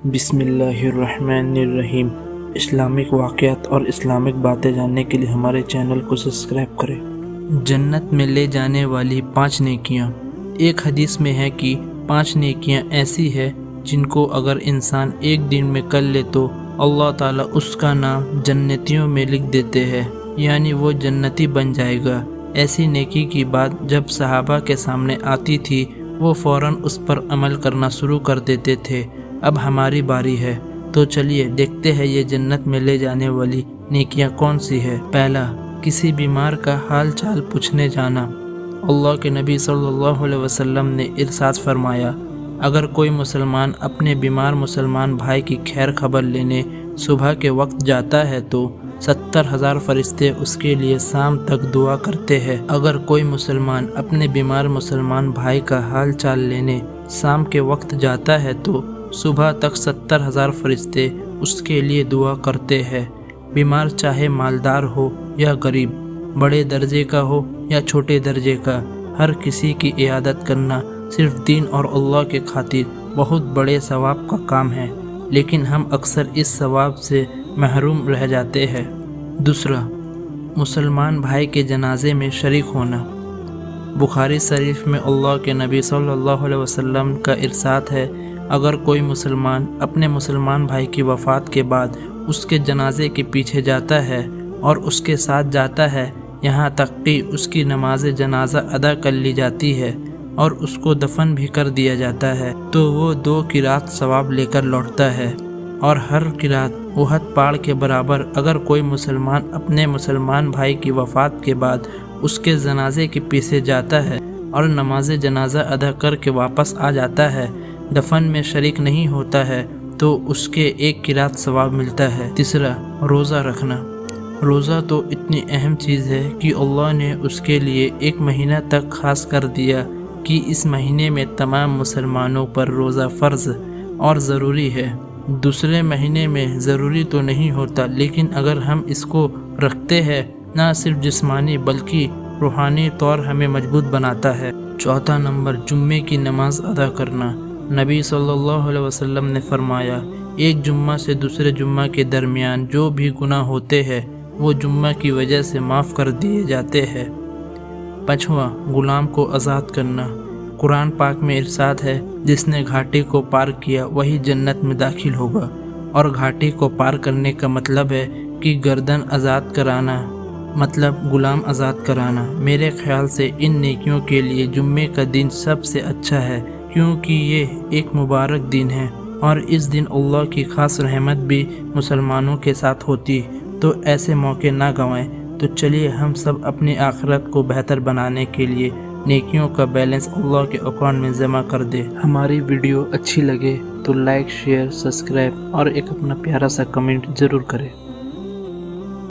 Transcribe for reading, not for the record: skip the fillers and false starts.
بسم اللہ الرحمن الرحیم۔ اسلامک واقعات اور اسلامک باتیں جاننے کے لیے ہمارے چینل کو سبسکرائب کریں۔ جنت میں لے جانے والی 5 نیکیاں۔ ایک حدیث میں ہے کہ 5 نیکیاں ایسی ہیں جن کو اگر انسان ایک دن میں کر لے تو اللہ تعالیٰ اس کا نام جنتیوں میں لکھ دیتے ہیں، یعنی وہ جنتی بن جائے گا۔ ایسی نیکی کی بات جب صحابہ کے سامنے آتی تھی وہ فوراً اس پر عمل کرنا شروع کر دیتے تھے۔ اب ہماری باری ہے تو چلیے دیکھتے ہیں یہ جنت میں لے جانے والی نیکیاں کون سی ہے۔ پہلا، کسی بیمار کا حال چال پوچھنے جانا۔ اللہ کے نبی صلی اللہ علیہ وسلم نے ارشاد فرمایا، اگر کوئی مسلمان اپنے بیمار مسلمان بھائی کی خیر خبر لینے صبح کے وقت جاتا ہے تو 70,000 فرشتے اس کے لیے شام تک دعا کرتے ہیں۔ اگر کوئی مسلمان اپنے بیمار مسلمان بھائی کا حال چال لینے شام کے وقت جاتا ہے تو صبح تک 70,000 فرشتے اس کے لیے دعا کرتے ہیں۔ بیمار چاہے مالدار ہو یا غریب، بڑے درجے کا ہو یا چھوٹے درجے کا، ہر کسی کی عیادت کرنا صرف دین اور اللہ کے خاطر بہت بڑے ثواب کا کام ہے، لیکن ہم اکثر اس ثواب سے محروم رہ جاتے ہیں۔ دوسرا، مسلمان بھائی کے جنازے میں شریک ہونا۔ بخاری شریف میں اللہ کے نبی صلی اللہ علیہ وسلم کا ارشاد ہے، اگر کوئی مسلمان اپنے مسلمان بھائی کی وفات کے بعد اس کے جنازے کے پیچھے جاتا ہے اور اس کے ساتھ جاتا ہے یہاں تک کہ اس کی نماز جنازہ ادا کر لی جاتی ہے اور اس کو دفن بھی کر دیا جاتا ہے تو وہ 2 قرات ثواب لے کر لوٹتا ہے، اور ہر قرات احد پہاڑ کے برابر۔ اگر کوئی مسلمان اپنے مسلمان بھائی کی وفات کے بعد اس کے جنازے کے پیچھے جاتا ہے اور نماز جنازہ ادا کر کے واپس آ جاتا ہے، دفن میں شریک نہیں ہوتا ہے تو اس کے 1 قرات ثواب ملتا ہے۔ تیسرا، روزہ رکھنا۔ روزہ تو اتنی اہم چیز ہے کہ اللہ نے اس کے لیے 1 مہینہ تک خاص کر دیا کہ اس مہینے میں تمام مسلمانوں پر روزہ فرض اور ضروری ہے۔ دوسرے مہینے میں ضروری تو نہیں ہوتا، لیکن اگر ہم اس کو رکھتے ہیں نہ صرف جسمانی بلکہ روحانی طور ہمیں مضبوط بناتا ہے۔ چوتھا نمبر، جمعے کی نماز ادا کرنا۔ نبی صلی اللہ علیہ وسلم نے فرمایا، ایک جمعہ سے دوسرے جمعہ کے درمیان جو بھی گناہ ہوتے ہیں وہ جمعہ کی وجہ سے معاف کر دیے جاتے ہیں۔ پانچواں، غلام کو آزاد کرنا۔ قرآن پاک میں ارشاد ہے، جس نے گھاٹی کو پار کیا وہی جنت میں داخل ہوگا، اور گھاٹی کو پار کرنے کا مطلب ہے کہ گردن آزاد کرانا، مطلب غلام آزاد کرانا۔ میرے خیال سے ان نیکیوں کے لیے جمعے کا دن سب سے اچھا ہے، کیونکہ یہ ایک مبارک دن ہے اور اس دن اللہ کی خاص رحمت بھی مسلمانوں کے ساتھ ہوتی، تو ایسے موقع نہ گنوائیں۔ تو چلیے ہم سب اپنی آخرت کو بہتر بنانے کے لیے نیکیوں کا بیلنس اللہ کے اکاؤنٹ میں جمع کر دے۔ ہماری ویڈیو اچھی لگے تو لائک، شیئر، سبسکرائب اور ایک اپنا پیارا سا کمنٹ ضرور کریں۔